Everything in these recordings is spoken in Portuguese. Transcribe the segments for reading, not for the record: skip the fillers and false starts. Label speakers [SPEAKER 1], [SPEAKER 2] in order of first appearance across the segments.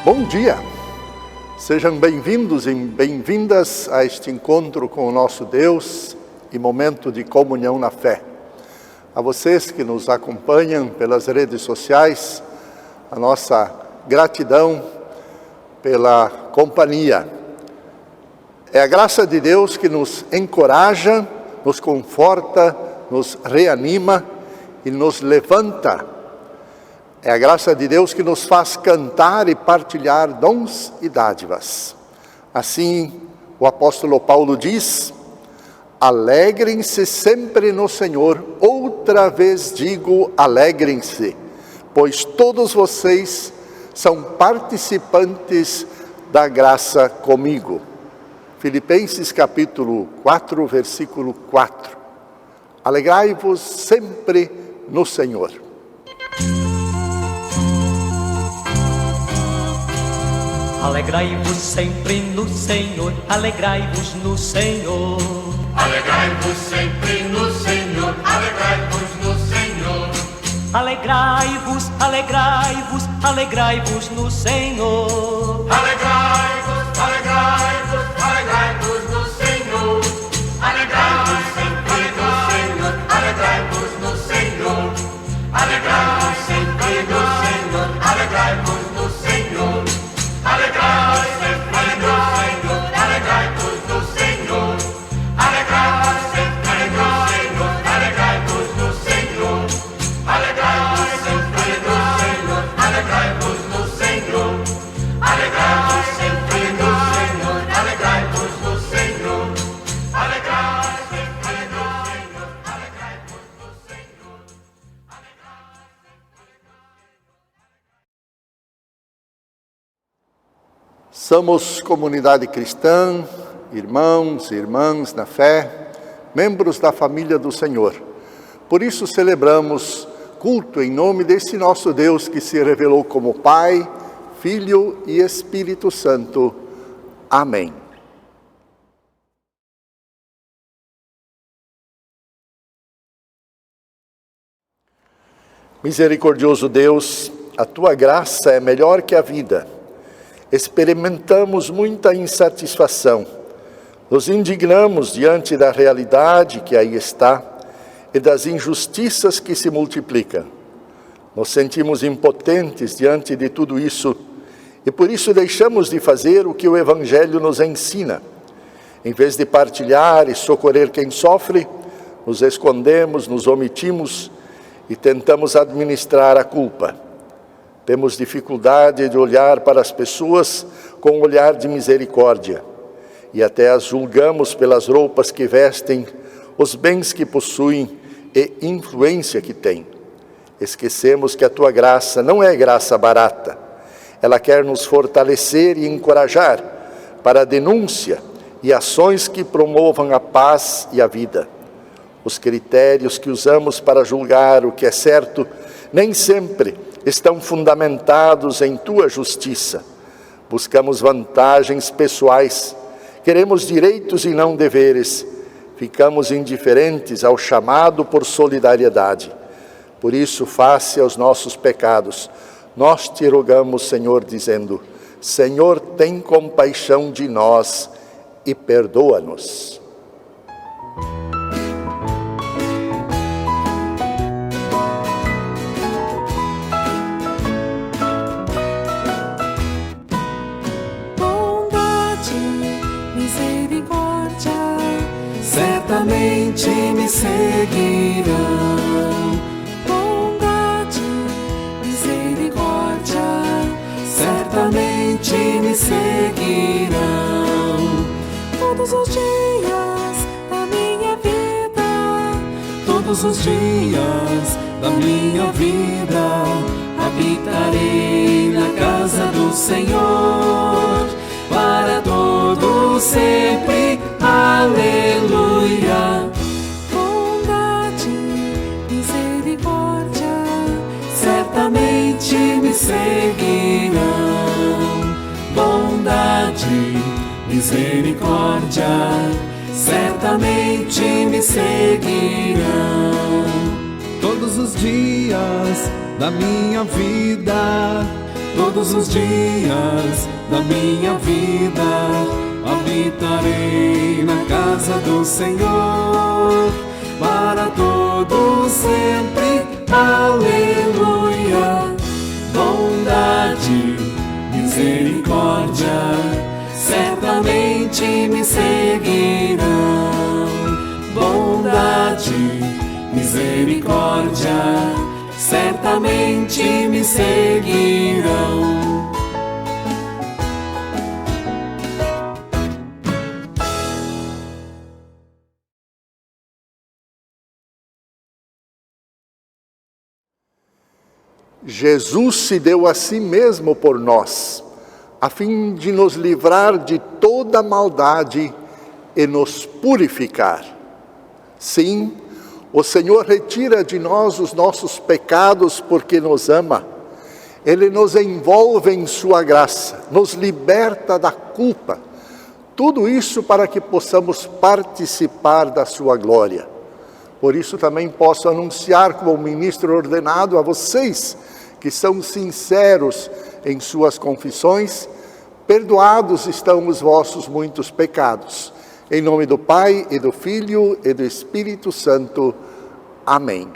[SPEAKER 1] Bom dia! Sejam bem-vindos e bem-vindas a este encontro com o nosso Deus e momento de comunhão na fé. A vocês que nos acompanham pelas redes sociais, a nossa gratidão pela companhia. É a graça de Deus que nos encoraja, nos conforta, nos reanima e nos levanta. É a graça de Deus que nos faz cantar e partilhar dons e dádivas. Assim, o apóstolo Paulo diz: alegrem-se sempre no Senhor. Outra vez digo, alegrem-se, pois todos vocês são participantes da graça comigo. Filipenses capítulo 4, versículo 4. Alegrai-vos sempre no Senhor.
[SPEAKER 2] Alegrai-vos sempre no Senhor, alegrai-vos no Senhor.
[SPEAKER 3] Alegrai-vos sempre no Senhor, alegrai-vos no Senhor.
[SPEAKER 2] Alegrai-vos, alegrai-vos, alegrai-vos no Senhor.
[SPEAKER 3] Alegrai-vos, alegrai-vos, alegrai-vos no Senhor. Alegrai-vos sempre no Senhor, alegrai-vos no Senhor. Alegrai-vos sempre no Senhor, alegrai-vos no Senhor. Alegrai-vos sempre no Senhor, alegrai-vos no Senhor. Alegrai-vos sempre no Senhor, alegrai-vos no Senhor. Alegrai-vos sempre no Senhor, alegrai-vos no Senhor. Alegrai-vos sempre no Senhor, alegrai-vos no Senhor. Alegrai-vos sempre no Senhor, alegrai-vos no Senhor.
[SPEAKER 1] Somos comunidade cristã, irmãos e irmãs na fé, membros da família do Senhor. Por isso celebramos culto em nome desse nosso Deus que se revelou como Pai, Filho e Espírito Santo. Amém. Misericordioso Deus, a Tua graça é melhor que a vida. Experimentamos muita insatisfação, nos indignamos diante da realidade que aí está e das injustiças que se multiplicam. Nos sentimos impotentes diante de tudo isso e por isso deixamos de fazer o que o Evangelho nos ensina. Em vez de partilhar e socorrer quem sofre, nos escondemos, nos omitimos e tentamos administrar a culpa. Temos dificuldade de olhar para as pessoas com um olhar de misericórdia e até as julgamos pelas roupas que vestem, os bens que possuem e influência que têm. Esquecemos que a Tua graça não é graça barata. Ela quer nos fortalecer e encorajar para a denúncia e ações que promovam a paz e a vida. Os critérios que usamos para julgar o que é certo nem sempre estão fundamentados em Tua justiça. Buscamos vantagens pessoais, queremos direitos e não deveres, ficamos indiferentes ao chamado por solidariedade. Por isso, face aos nossos pecados, nós te rogamos, Senhor, dizendo: Senhor, tem compaixão de nós e perdoa-nos.
[SPEAKER 4] Certamente me seguirão. Bondade, misericórdia, certamente me seguirão. Todos os dias da minha vida, todos os dias da minha vida, habitarei na casa do Senhor, para todo sempre. Aleluia. Bondade, misericórdia, certamente me seguirão. Bondade, misericórdia, certamente me seguirão. Todos os dias da minha vida, todos os dias da minha vida habitarei na casa do Senhor para todo sempre. Aleluia. Bondade, misericórdia certamente me seguirão. Bondade, misericórdia certamente me seguirão.
[SPEAKER 1] Jesus se deu a si mesmo por nós, a fim de nos livrar de toda maldade e nos purificar. Sim, o Senhor retira de nós os nossos pecados porque nos ama. Ele nos envolve em sua graça, nos liberta da culpa. Tudo isso para que possamos participar da sua glória. Por isso também posso anunciar como ministro ordenado a vocês que são sinceros em suas confissões: perdoados estão os vossos muitos pecados. Em nome do Pai, e do Filho, e do Espírito Santo. Amém.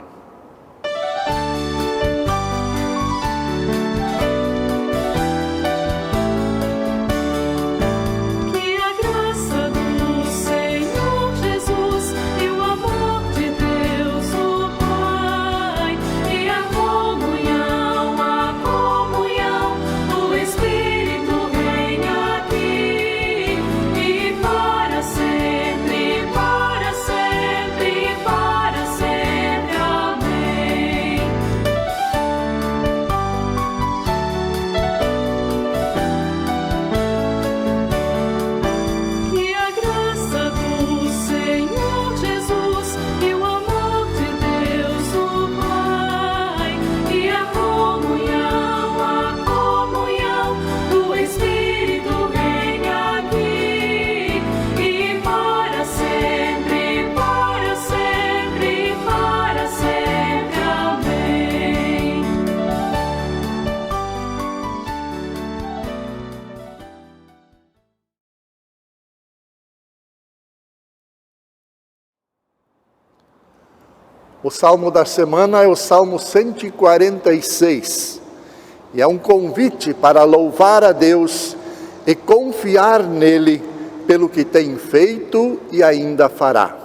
[SPEAKER 1] O salmo da semana é o Salmo 146, e é um convite para louvar a Deus e confiar nele pelo que tem feito e ainda fará.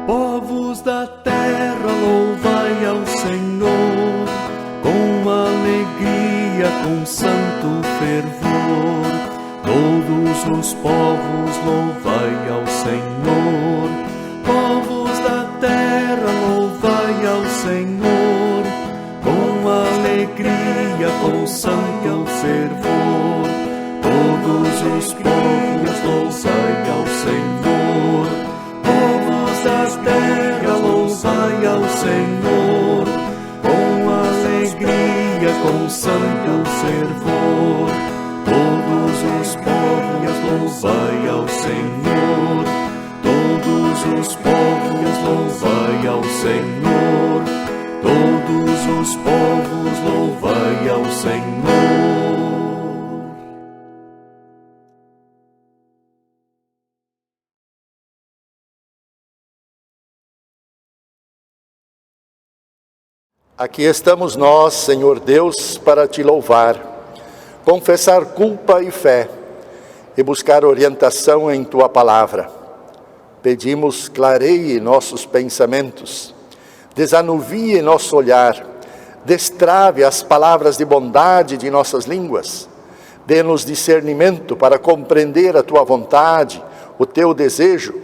[SPEAKER 5] Povos da terra, louvai ao Senhor, com alegria, com santo fervor. Todos os povos, louvai ao Senhor. Povos da terra, louvai ao Senhor, com alegria, com santo fervor. Todos os povos, louvai ao Senhor. Povos da terra, louvai ao Senhor, com alegria, com santo fervor. Todos os povos, louvai ao Senhor. Todos os povos, louvai ao Senhor. Todos os povos, louvai ao Senhor.
[SPEAKER 1] Aqui estamos nós, Senhor Deus, para te louvar, confessar culpa e fé e buscar orientação em tua palavra. Pedimos, clareie nossos pensamentos, desanuvie nosso olhar, destrave as palavras de bondade de nossas línguas, dê-nos discernimento para compreender a tua vontade, o teu desejo,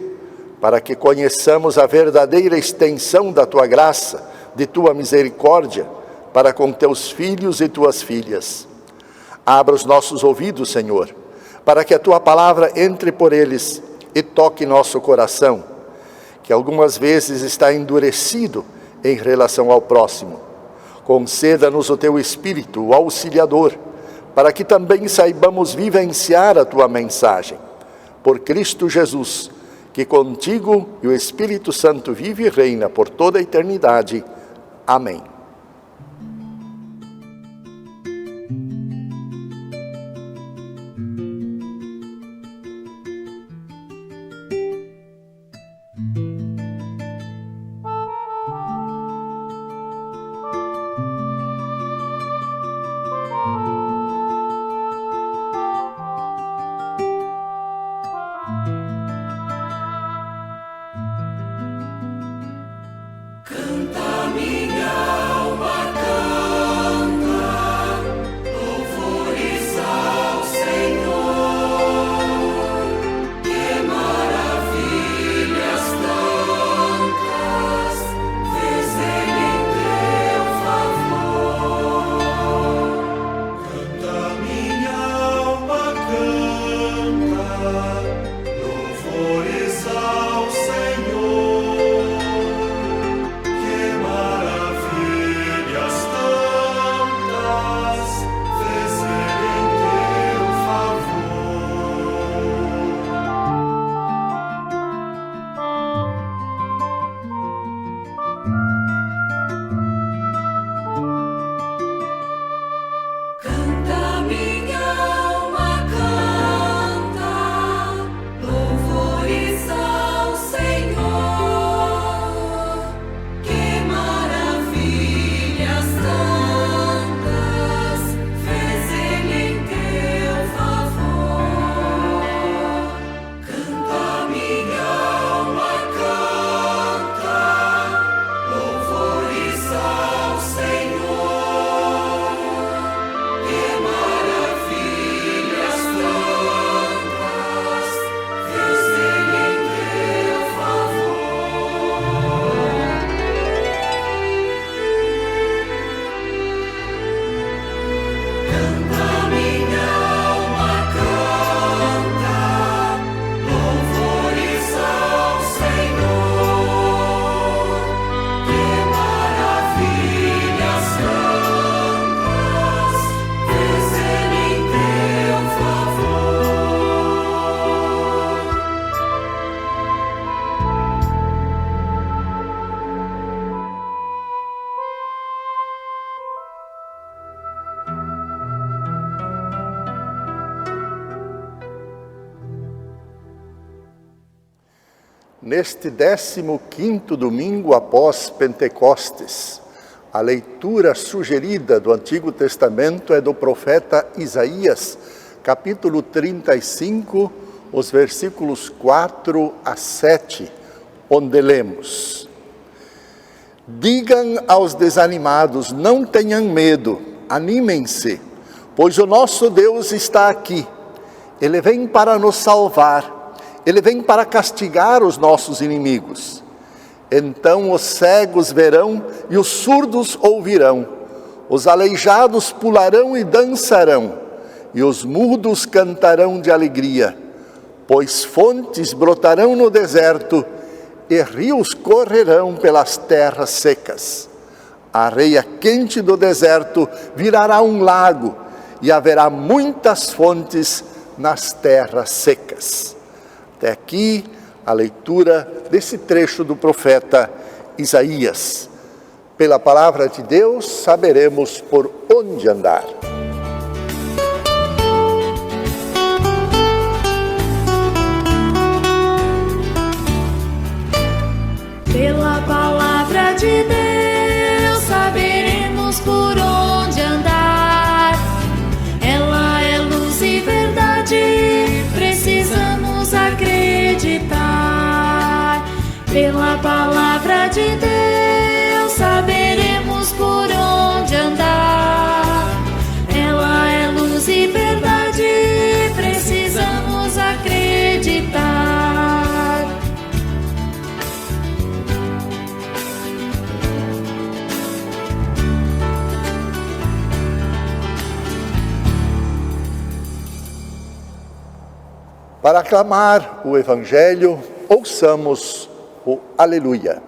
[SPEAKER 1] para que conheçamos a verdadeira extensão da tua graça, de tua misericórdia, para com teus filhos e tuas filhas. Abra os nossos ouvidos, Senhor, para que a tua palavra entre por eles e toque nosso coração, que algumas vezes está endurecido em relação ao próximo. Conceda-nos o teu Espírito, o auxiliador, para que também saibamos vivenciar a tua mensagem. Por Cristo Jesus, que contigo e o Espírito Santo vive e reina por toda a eternidade. Amém. Neste 15º domingo após Pentecostes, a leitura sugerida do Antigo Testamento é do profeta Isaías, capítulo 35, os versículos 4 a 7, onde lemos: Digam aos desanimados, não tenham medo, animem-se, pois o nosso Deus está aqui. Ele vem para nos salvar. Ele vem para castigar os nossos inimigos. Então os cegos verão e os surdos ouvirão. Os aleijados pularão e dançarão. E os mudos cantarão de alegria. Pois fontes brotarão no deserto e rios correrão pelas terras secas. A areia quente do deserto virará um lago e haverá muitas fontes nas terras secas. Até aqui a leitura desse trecho do profeta Isaías. Pela palavra de Deus saberemos por onde andar.
[SPEAKER 6] Pela palavra de Deus saberemos por onde andar. Ela é luz e verdade, precisamos acreditar. Pela palavra de Deus saberemos por onde andar. Ela é luz e verdade, precisamos acreditar.
[SPEAKER 1] Para aclamar o Evangelho, ouçamos o Aleluia.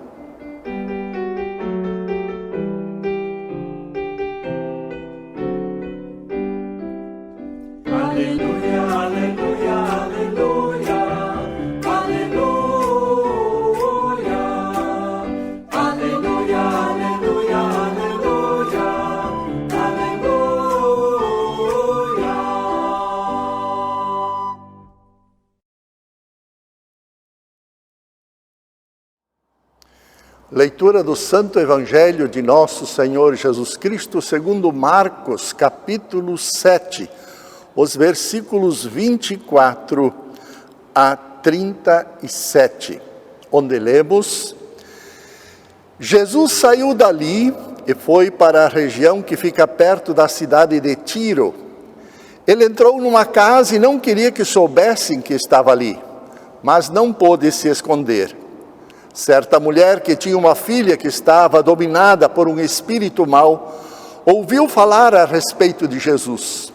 [SPEAKER 5] Aleluia, aleluia, aleluia, aleluia.
[SPEAKER 1] Leitura do Santo Evangelho de Nosso Senhor Jesus Cristo, segundo Marcos, capítulo 7, os versículos 24 a 37, onde lemos: Jesus saiu dali e foi para a região que fica perto da cidade de Tiro. Ele entrou numa casa e não queria que soubessem que estava ali, mas não pôde se esconder. Certa mulher que tinha uma filha que estava dominada por um espírito mau, ouviu falar a respeito de Jesus.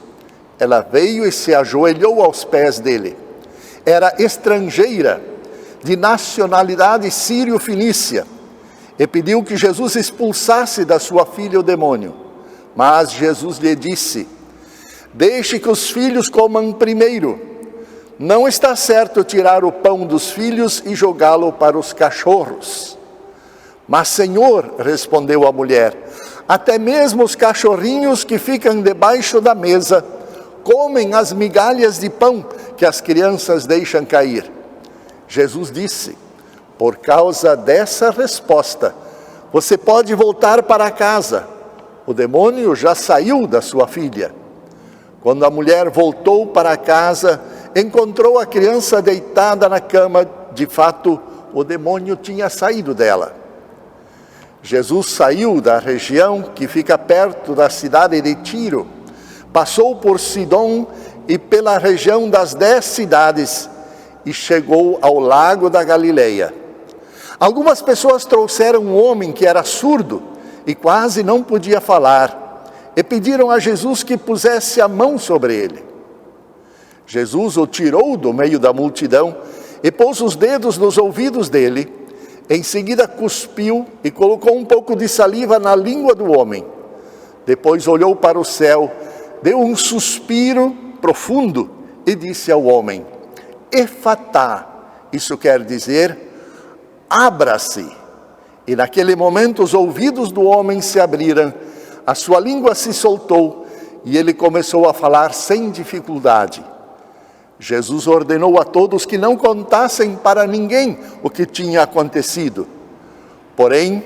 [SPEAKER 1] Ela veio e se ajoelhou aos pés dele. Era estrangeira, de nacionalidade sírio-fenícia, e pediu que Jesus expulsasse da sua filha o demônio. Mas Jesus lhe disse: deixe que os filhos comam primeiro. Não está certo tirar o pão dos filhos e jogá-lo para os cachorros. Mas, Senhor, respondeu a mulher, até mesmo os cachorrinhos que ficam debaixo da mesa comem as migalhas de pão que as crianças deixam cair. Jesus disse: por causa dessa resposta, você pode voltar para casa. O demônio já saiu da sua filha. Quando a mulher voltou para casa, encontrou a criança deitada na cama. De fato, o demônio tinha saído dela. Jesus saiu da região que fica perto da cidade de Tiro, passou por Sidom e pela região das 10 cidades e chegou ao lago da Galileia. Algumas pessoas trouxeram um homem que era surdo e quase não podia falar, e pediram a Jesus que pusesse a mão sobre ele. Jesus o tirou do meio da multidão e pôs os dedos nos ouvidos dele. Em seguida cuspiu e colocou um pouco de saliva na língua do homem. Depois olhou para o céu, deu um suspiro profundo e disse ao homem: Efatá, isso quer dizer, abra-se. E naquele momento os ouvidos do homem se abriram, a sua língua se soltou e ele começou a falar sem dificuldade. Jesus ordenou a todos que não contassem para ninguém o que tinha acontecido. Porém,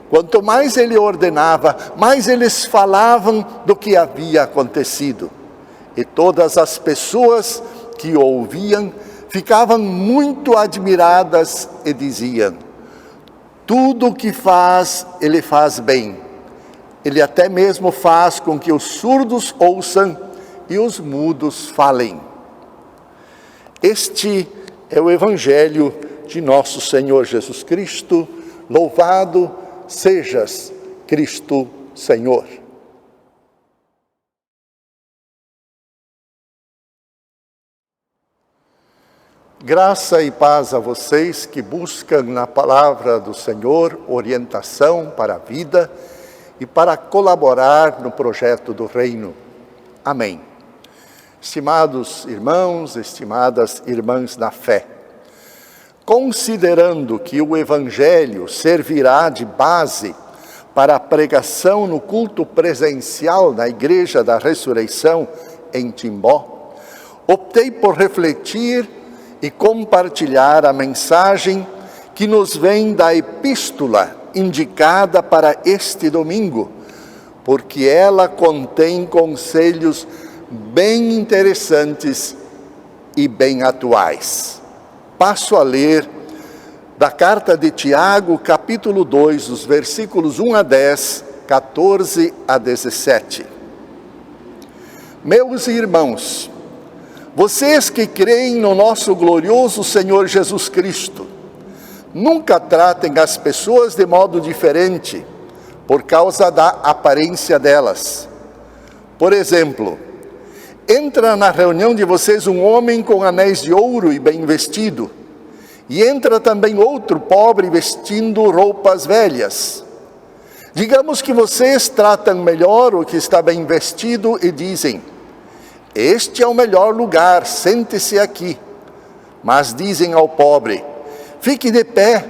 [SPEAKER 1] quanto mais ele ordenava, mais eles falavam do que havia acontecido. E todas as pessoas que o ouviam ficavam muito admiradas e diziam: tudo o que faz, ele faz bem. Ele até mesmo faz com que os surdos ouçam e os mudos falem. Este é o Evangelho de nosso Senhor Jesus Cristo. Louvado sejas, Cristo Senhor. Graça e paz a vocês que buscam na palavra do Senhor orientação para a vida e para colaborar no projeto do Reino. Amém. Estimados irmãos, estimadas irmãs na fé, considerando que o Evangelho servirá de base para a pregação no culto presencial na Igreja da Ressurreição em Timbó, optei por refletir e compartilhar a mensagem que nos vem da epístola indicada para este domingo, porque ela contém conselhos bem interessantes e bem atuais. Passo a ler da carta de Tiago, capítulo 2, os versículos 1 a 10, 14 a 17. Meus irmãos, vocês que creem no nosso glorioso Senhor Jesus Cristo, nunca tratem as pessoas de modo diferente, por causa da aparência delas. Por exemplo, entra na reunião de vocês um homem com anéis de ouro e bem vestido, e entra também outro pobre vestindo roupas velhas. Digamos que vocês tratam melhor o que está bem vestido e dizem: este é o melhor lugar, sente-se aqui. Mas dizem ao pobre: fique de pé,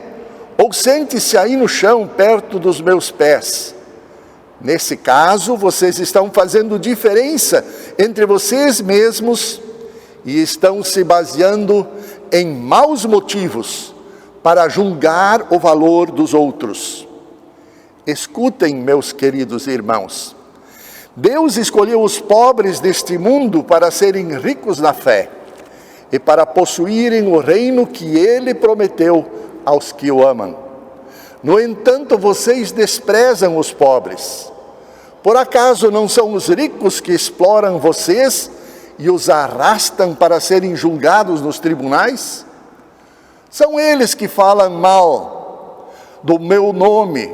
[SPEAKER 1] ou sente-se aí no chão, perto dos meus pés. Nesse caso, vocês estão fazendo diferença entre vocês mesmos e estão se baseando em maus motivos para julgar o valor dos outros. Escutem, meus queridos irmãos, Deus escolheu os pobres deste mundo para serem ricos na fé e para possuírem o reino que Ele prometeu aos que o amam. No entanto, vocês desprezam os pobres. Por acaso não são os ricos que exploram vocês e os arrastam para serem julgados nos tribunais? São eles que falam mal do meu nome,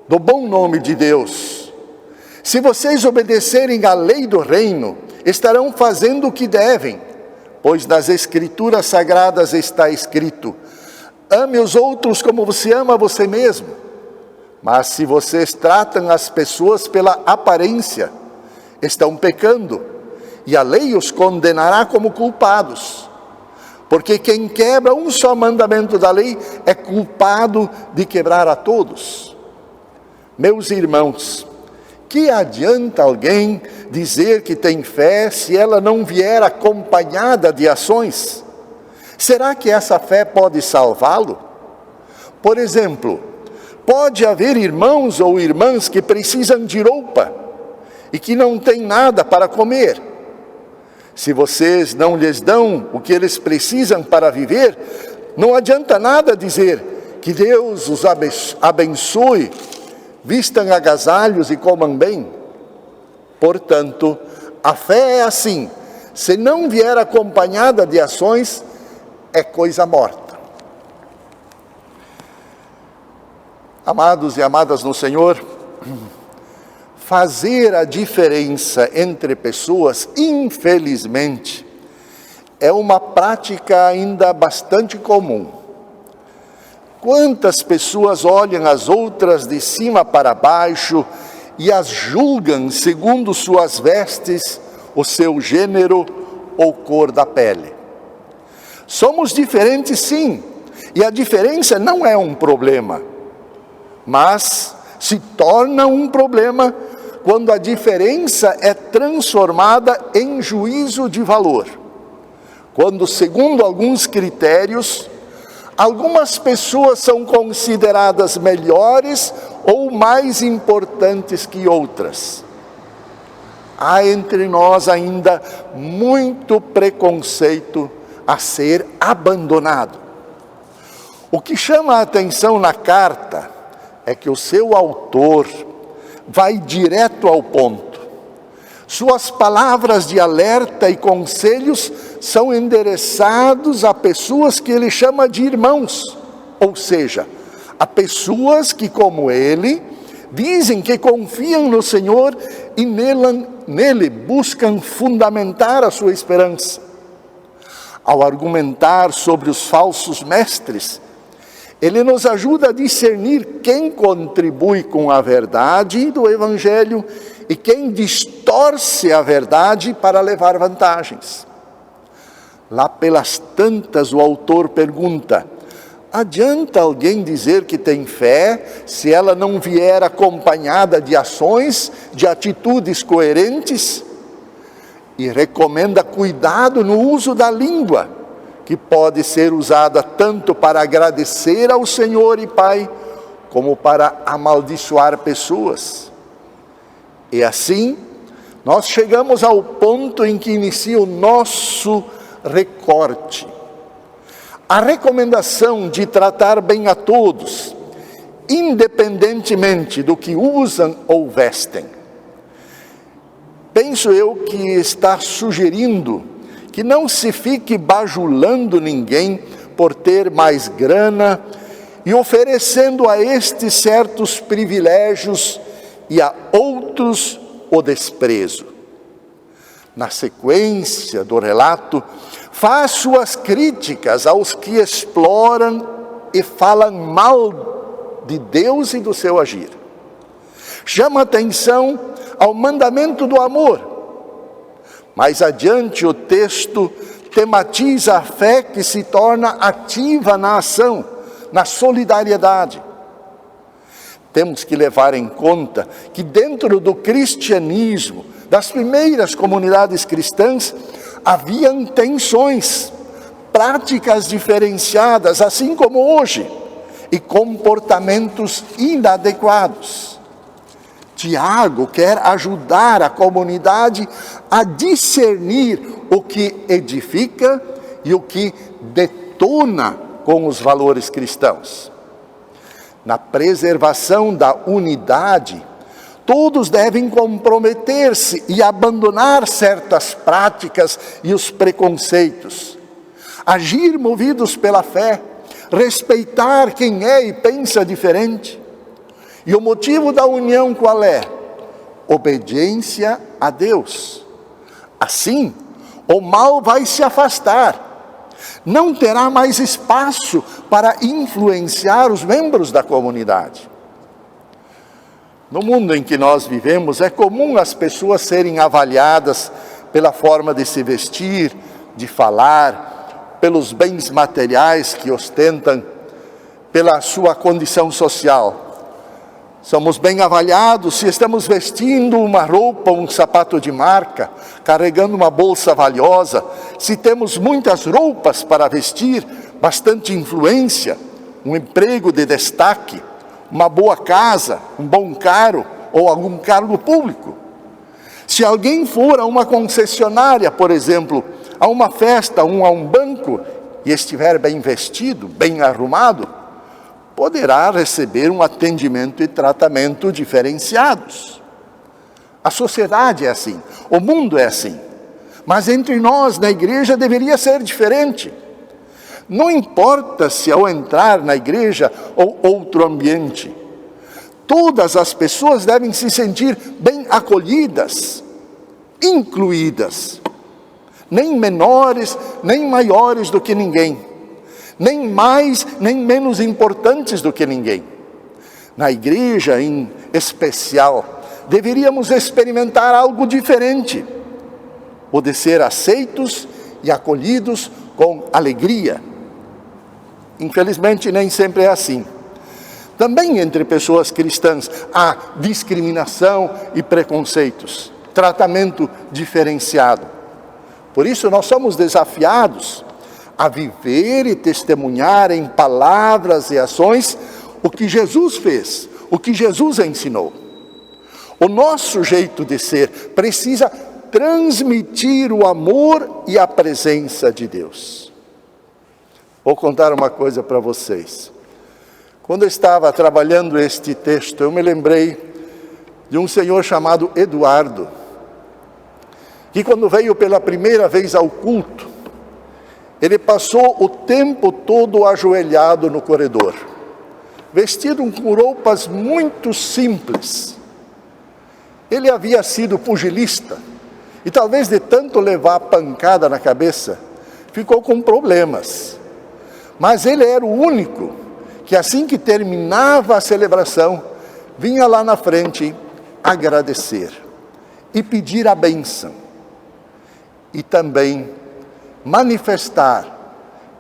[SPEAKER 1] do bom nome de Deus. Se vocês obedecerem à lei do reino, estarão fazendo o que devem, pois nas Escrituras Sagradas está escrito: ame os outros como você ama você mesmo. Mas se vocês tratam as pessoas pela aparência, estão pecando, e a lei os condenará como culpados. Porque quem quebra um só mandamento da lei é culpado de quebrar a todos. Meus irmãos, que adianta alguém dizer que tem fé se ela não vier acompanhada de ações? Será que essa fé pode salvá-lo? Por exemplo, pode haver irmãos ou irmãs que precisam de roupa e que não têm nada para comer. Se vocês não lhes dão o que eles precisam para viver, não adianta nada dizer que Deus os abençoe, vistam agasalhos e comam bem. Portanto, a fé é assim: se não vier acompanhada de ações, é coisa morta. Amados e amadas no Senhor, fazer a diferença entre pessoas, infelizmente, é uma prática ainda bastante comum. Quantas pessoas olham as outras de cima para baixo e as julgam segundo suas vestes, o seu gênero ou cor da pele? Somos diferentes, sim, e a diferença não é um problema, mas se torna um problema quando a diferença é transformada em juízo de valor. Quando, segundo alguns critérios, algumas pessoas são consideradas melhores ou mais importantes que outras. Há entre nós ainda muito preconceito a ser abandonado. O que chama a atenção na carta é que o seu autor vai direto ao ponto. Suas palavras de alerta e conselhos são endereçados a pessoas que ele chama de irmãos, ou seja, a pessoas que, como ele, dizem que confiam no Senhor e nele buscam fundamentar a sua esperança. Ao argumentar sobre os falsos mestres, ele nos ajuda a discernir quem contribui com a verdade do Evangelho e quem distorce a verdade para levar vantagens. Lá pelas tantas, o autor pergunta: adianta alguém dizer que tem fé se ela não vier acompanhada de ações, de atitudes coerentes? E recomenda cuidado no uso da língua, que pode ser usada tanto para agradecer ao Senhor e Pai, como para amaldiçoar pessoas. E assim, nós chegamos ao ponto em que inicia o nosso recorte. A recomendação de tratar bem a todos, independentemente do que usam ou vestem. Penso eu que está sugerindo que não se fique bajulando ninguém por ter mais grana e oferecendo a estes certos privilégios e a outros o desprezo. Na sequência do relato, faz suas críticas aos que exploram e falam mal de Deus e do seu agir. Chama atenção ao mandamento do amor. Mais adiante o texto tematiza a fé que se torna ativa na ação, na solidariedade. Temos que levar em conta que dentro do cristianismo, das primeiras comunidades cristãs, haviam tensões, práticas diferenciadas, assim como hoje, e comportamentos inadequados. Tiago quer ajudar a comunidade a discernir o que edifica e o que detona com os valores cristãos. Na preservação da unidade, todos devem comprometer-se e abandonar certas práticas e os preconceitos. Agir movidos pela fé, respeitar quem é e pensa diferente. E o motivo da união qual é? Obediência a Deus. Assim, o mal vai se afastar. Não terá mais espaço para influenciar os membros da comunidade. No mundo em que nós vivemos, é comum as pessoas serem avaliadas pela forma de se vestir, de falar, pelos bens materiais que ostentam, pela sua condição social. Somos bem avaliados se estamos vestindo uma roupa, um sapato de marca, carregando uma bolsa valiosa, se temos muitas roupas para vestir, bastante influência, um emprego de destaque, uma boa casa, um bom carro ou algum cargo público. Se alguém for a uma concessionária, por exemplo, a uma festa, a um banco, e estiver bem vestido, bem arrumado, poderá receber um atendimento e tratamento diferenciados. A sociedade é assim, o mundo é assim, mas entre nós, na igreja, deveria ser diferente. Não importa se ao entrar na igreja ou outro ambiente, todas as pessoas devem se sentir bem acolhidas, incluídas, nem menores, nem maiores do que ninguém. Nem mais, nem menos importantes do que ninguém. Na igreja, em especial, deveríamos experimentar algo diferente, o de ser aceitos e acolhidos com alegria. Infelizmente, nem sempre é assim. Também entre pessoas cristãs há discriminação e preconceitos, tratamento diferenciado. Por isso, nós somos desafiados a viver e testemunhar em palavras e ações o que Jesus fez, o que Jesus ensinou. O nosso jeito de ser precisa transmitir o amor e a presença de Deus. Vou contar uma coisa para vocês. Quando eu estava trabalhando este texto, eu me lembrei de um senhor chamado Eduardo, que quando veio pela primeira vez ao culto, ele passou o tempo todo ajoelhado no corredor, vestido com roupas muito simples. Ele havia sido pugilista e talvez de tanto levar pancada na cabeça, ficou com problemas. Mas ele era o único que assim que terminava a celebração, vinha lá na frente agradecer e pedir a bênção. E também manifestar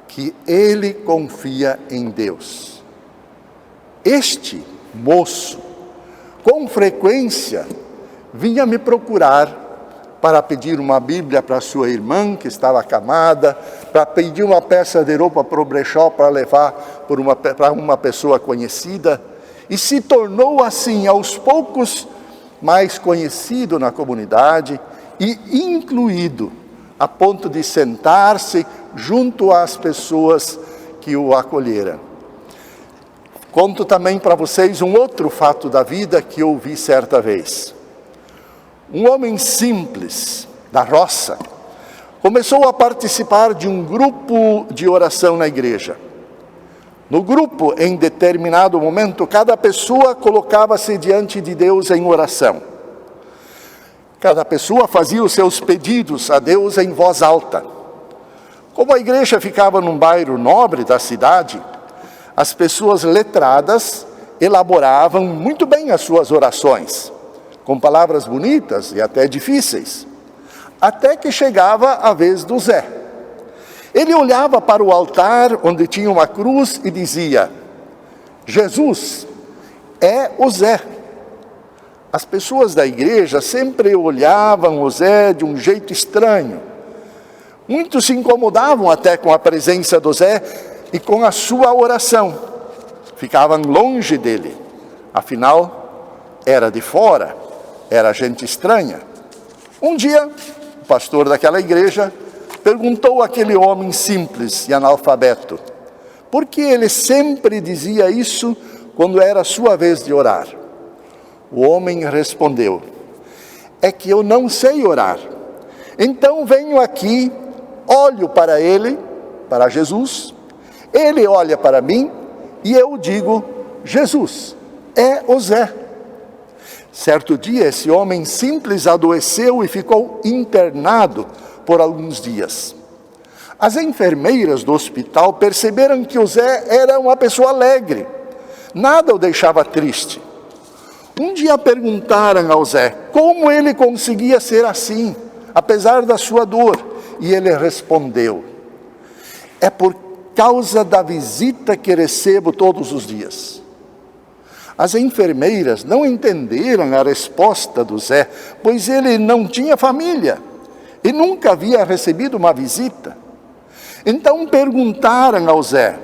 [SPEAKER 1] que ele confia em Deus. Este moço, com frequência, vinha me procurar para pedir uma Bíblia para sua irmã, que estava acamada, para pedir uma peça de roupa para o brechó, para levar para uma pessoa conhecida, e se tornou assim, aos poucos, mais conhecido na comunidade e incluído, a ponto de sentar-se junto às pessoas que o acolheram. Conto também para vocês um outro fato da vida que eu vi certa vez. Um homem simples, da roça, começou a participar de um grupo de oração na igreja. No grupo, em determinado momento, cada pessoa colocava-se diante de Deus em oração. Cada pessoa fazia os seus pedidos a Deus em voz alta. Como a igreja ficava num bairro nobre da cidade, as pessoas letradas elaboravam muito bem as suas orações, com palavras bonitas e até difíceis, até que chegava a vez do Zé. Ele olhava para o altar onde tinha uma cruz e dizia: Jesus é o Zé. As pessoas da igreja sempre olhavam o Zé de um jeito estranho. Muitos se incomodavam até com a presença do Zé e com a sua oração. Ficavam longe dele. Afinal, era de fora, era gente estranha. Um dia, o pastor daquela igreja perguntou àquele homem simples e analfabeto por que ele sempre dizia isso quando era sua vez de orar. O homem respondeu: é que eu não sei orar. Então venho aqui, olho para ele, para Jesus, ele olha para mim e eu digo: Jesus, é o Zé. Certo dia, esse homem simples adoeceu e ficou internado por alguns dias. As enfermeiras do hospital perceberam que o Zé era uma pessoa alegre, nada o deixava triste. Um dia perguntaram ao Zé como ele conseguia ser assim, apesar da sua dor, e ele respondeu: é por causa da visita que recebo todos os dias. As enfermeiras não entenderam a resposta do Zé, pois ele não tinha família e nunca havia recebido uma visita. Então perguntaram ao Zé: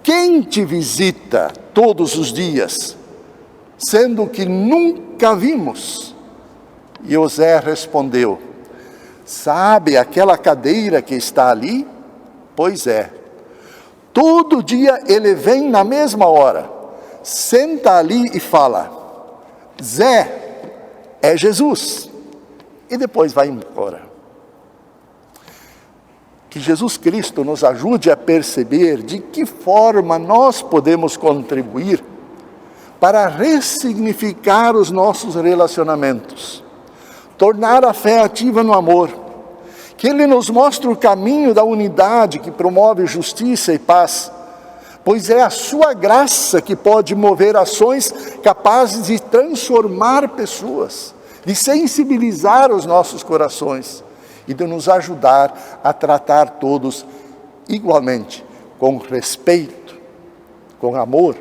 [SPEAKER 1] quem te visita todos os dias, sendo que nunca vimos? E o Zé respondeu: sabe aquela cadeira que está ali? Pois é. Todo dia ele vem na mesma hora, senta ali e fala: Zé, é Jesus. E depois vai embora. Que Jesus Cristo nos ajude a perceber de que forma nós podemos contribuir para ressignificar os nossos relacionamentos, tornar a fé ativa no amor, que Ele nos mostre o caminho da unidade que promove justiça e paz, pois é a sua graça que pode mover ações capazes de transformar pessoas, de sensibilizar os nossos corações e de nos ajudar a tratar todos igualmente, com respeito, com amor.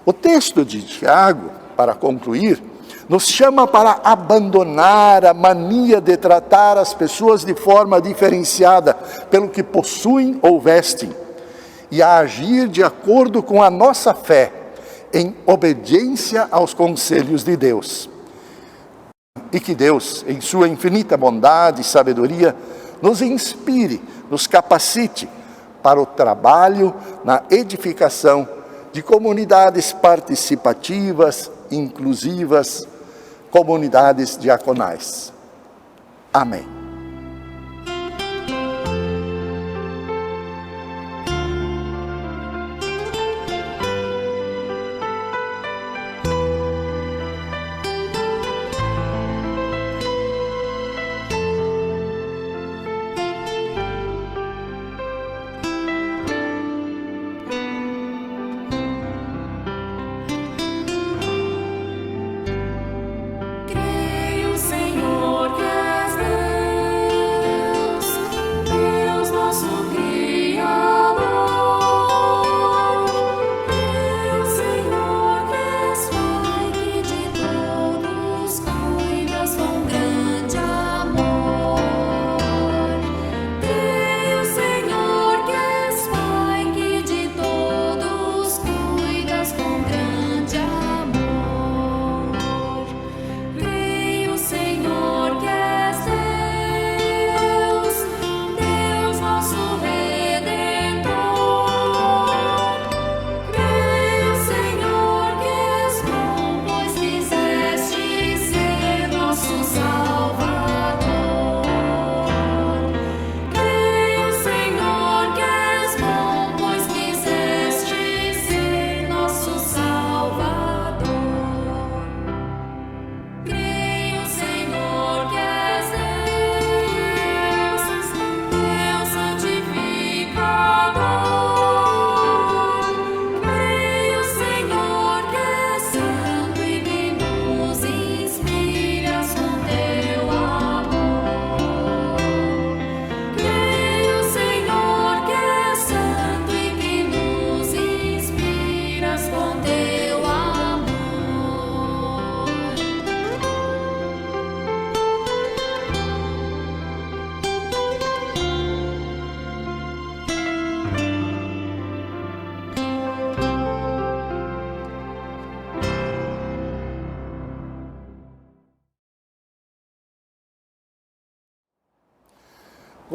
[SPEAKER 1] O texto de Tiago, para concluir, nos chama para abandonar a mania de tratar as pessoas de forma diferenciada pelo que possuem ou vestem e a agir de acordo com a nossa fé, em obediência aos conselhos de Deus. E que Deus, em sua infinita bondade e sabedoria, nos inspire, nos capacite para o trabalho na edificação de comunidades participativas, inclusivas, comunidades diaconais. Amém.
[SPEAKER 6] Creio, Senhor, que és Deus.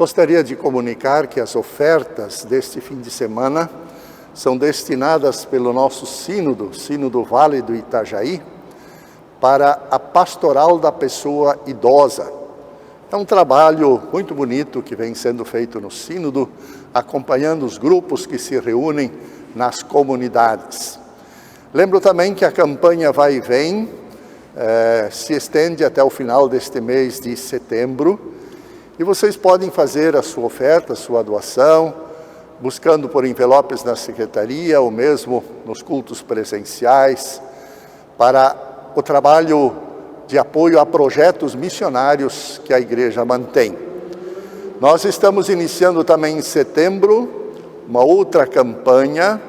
[SPEAKER 1] Gostaria de comunicar que as ofertas deste fim de semana são destinadas pelo nosso Sínodo Vale do Itajaí, para a pastoral da pessoa idosa. É um trabalho muito bonito que vem sendo feito no Sínodo, acompanhando os grupos que se reúnem nas comunidades. Lembro também que a campanha Vai e Vem se estende até o final deste mês de setembro, e vocês podem fazer a sua oferta, a sua doação, buscando por envelopes na secretaria ou mesmo nos cultos presenciais, para o trabalho de apoio a projetos missionários que a igreja mantém. Nós estamos iniciando também em setembro uma outra campanha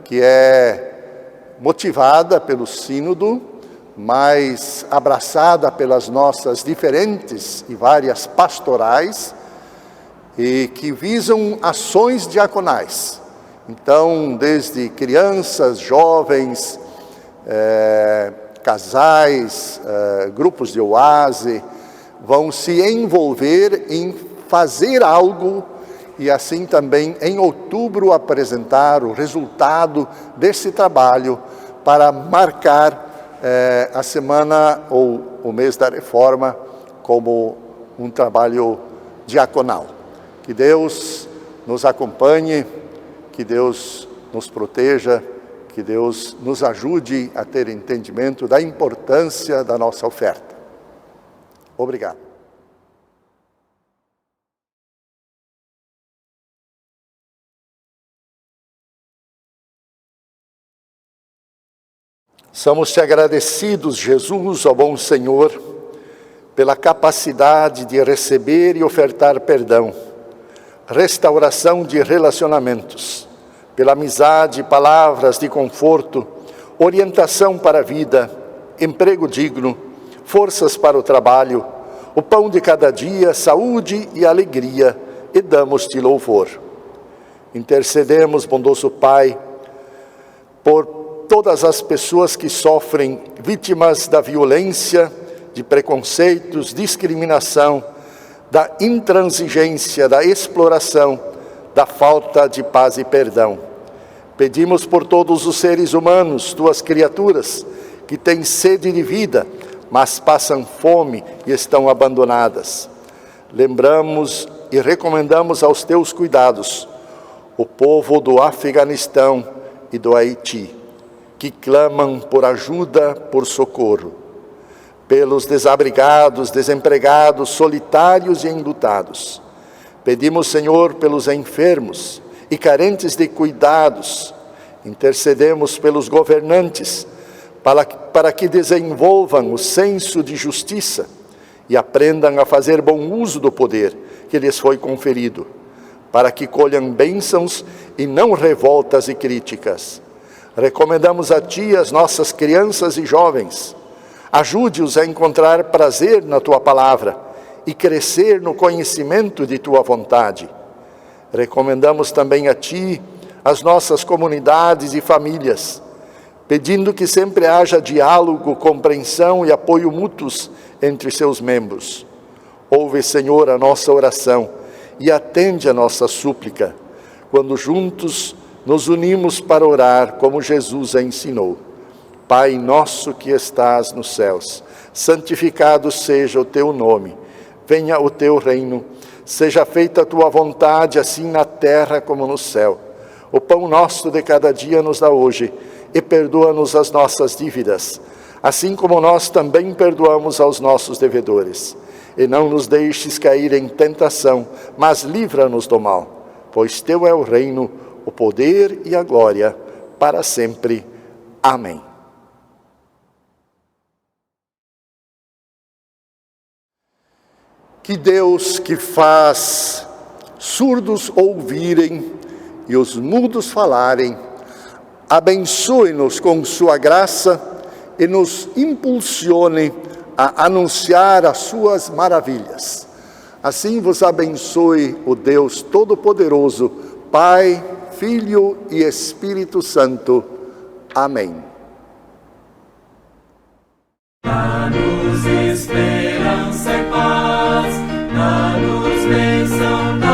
[SPEAKER 1] que é motivada pelo Sínodo, mas abraçada pelas nossas diferentes e várias pastorais, e que visam ações diaconais. Então, desde crianças, jovens, casais, grupos de oase, vão se envolver em fazer algo e assim também em outubro apresentar o resultado desse trabalho para marcar a semana ou o mês da reforma como um trabalho diaconal. Que Deus nos acompanhe, que Deus nos proteja, que Deus nos ajude a ter entendimento da importância da nossa oferta. Obrigado. Somos-te agradecidos, Jesus, ó bom Senhor, pela capacidade de receber e ofertar perdão, restauração de relacionamentos, pela amizade, palavras de conforto, orientação para a vida, emprego digno, forças para o trabalho, o pão de cada dia, saúde e alegria, e damos-te louvor. Intercedemos, bondoso Pai, por todas as pessoas que sofrem, vítimas da violência, de preconceitos, discriminação, da intransigência, da exploração, da falta de paz e perdão. Pedimos por todos os seres humanos, tuas criaturas, que têm sede de vida, mas passam fome e estão abandonadas. Lembramos e recomendamos aos teus cuidados o povo do Afeganistão e do Haiti, que clamam por ajuda, por socorro. Pelos desabrigados, desempregados, solitários e enlutados. Pedimos, Senhor, pelos enfermos e carentes de cuidados. Intercedemos pelos governantes, para que desenvolvam o senso de justiça e aprendam a fazer bom uso do poder que lhes foi conferido, para que colham bênçãos e não revoltas e críticas. Recomendamos a Ti as nossas crianças e jovens. Ajude-os a encontrar prazer na Tua palavra e crescer no conhecimento de Tua vontade. Recomendamos também a Ti as nossas comunidades e famílias, pedindo que sempre haja diálogo, compreensão e apoio mútuos entre seus membros. Ouve, Senhor, a nossa oração e atende a nossa súplica, quando juntos nos unimos para orar como Jesus a ensinou. Pai nosso que estás nos céus, santificado seja o teu nome. Venha o teu reino, seja feita a tua vontade, assim na terra como no céu. O pão nosso de cada dia nos dá hoje, e perdoa-nos as nossas dívidas, assim como nós também perdoamos aos nossos devedores. E não nos deixes cair em tentação, mas livra-nos do mal, pois teu é o reino, o poder e a glória, para sempre. Amém. Que Deus, que faz surdos ouvirem e os mudos falarem, abençoe-nos com sua graça e nos impulsione a anunciar as suas maravilhas. Assim vos abençoe o Deus Todo-Poderoso, Pai, Filho e Espírito Santo. Amém.
[SPEAKER 4] Dá-nos esperança e paz, dá-nos bênção,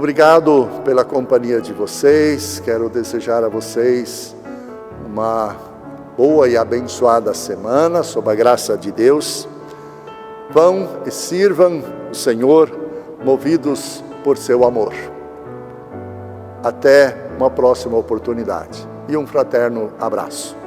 [SPEAKER 1] Obrigado pela companhia de vocês. Quero desejar a vocês uma boa e abençoada semana, sob a graça de Deus. Vão e sirvam o Senhor, movidos por seu amor. Até uma próxima oportunidade. E um fraterno abraço.